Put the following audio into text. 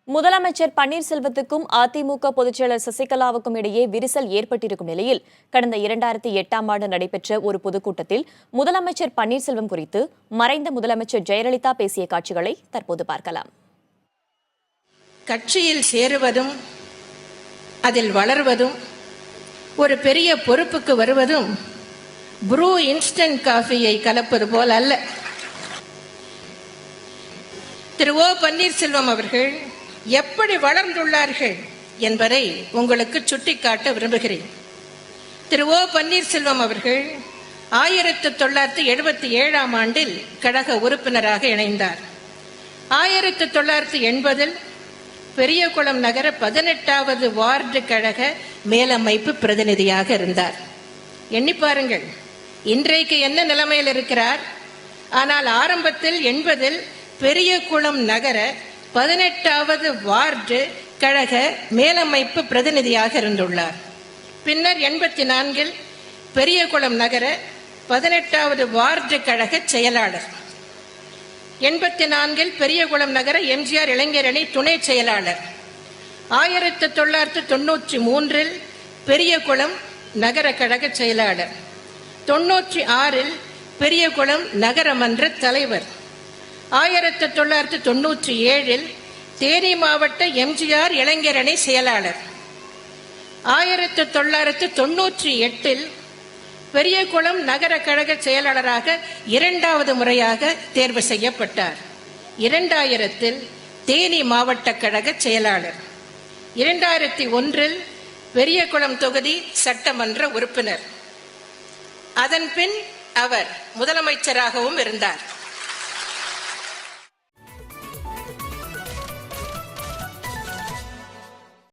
முதலமைச்சர் பன்னீர்செல்வத்துக்கும் அதிமுக பொதுச்செயலர் சசிகலாவுக்கும் இடையே விரிசல் ஏற்பட்டிருக்கும் நிலையில் கடந்த 2008ஆம் ஆண்டு நடைபெற்ற ஒரு பொதுக்கூட்டத்தில் முதலமைச்சர் பன்னீர்செல்வம் குறித்து மறைந்த முதலமைச்சர் ஜெயலலிதா பேசிய காட்சிகளை தற்போது பார்க்கலாம். கட்சியில் சேருவதும் அதில் வளர்வதும் ஒரு பெரிய பொறுப்புக்கு வருவதும் ப்ரூ இன்ஸ்டன்ட் காஃபியை கலப்பது போல் அல்ல. திரு ஓ பன்னீர்செல்வம் அவர்கள் எப்படி வளர்ந்துள்ளார்கள் என்பதை உங்களுக்கு சுட்டிக்காட்ட விரும்புகிறேன். திரு ஓ பன்னீர்செல்வம் அவர்கள் 1977ஆம் ஆண்டில் கழக உறுப்பினராக இணைந்தார். 1980இல் பெரியகுளம் நகர 18வது வார்டு கழக மேலமைப்பு பிரதிநிதியாக இருந்தார். எண்ணி பாருங்கள், இன்றைக்கு என்ன நிலைமையில் இருக்கிறார். ஆனால் ஆரம்பத்தில் 80இல் பெரியகுளம் நகர 18வது வார்டு கழக மேலமைப்பு பிரதிநிதியாக இருந்துள்ளார். பின்னர் 84இல் பெரியகுளம் நகர 18வது வார்டு கழக செயலாளர், 84இல் பெரியகுளம் நகர எம்ஜிஆர் இளைஞர் அணி துணை செயலாளர், 1993இல் பெரியகுளம் நகர கழக செயலாளர், 96இல் பெரியகுளம் நகரமன்ற தலைவர், 1997இல் தேனி மாவட்ட எம்ஜிஆர் இளைஞர் அணி செயலாளர், 1998இல் பெரியகுளம் நகர கழக செயலாளராக 2வது முறையாக தேர்வு செய்யப்பட்டார். 2000இல் தேனி மாவட்ட கழக செயலாளர், 2001இல் பெரியகுளம் தொகுதி சட்டமன்ற உறுப்பினர். அதன் பின் அவர் முதலமைச்சராகவும் இருந்தார்.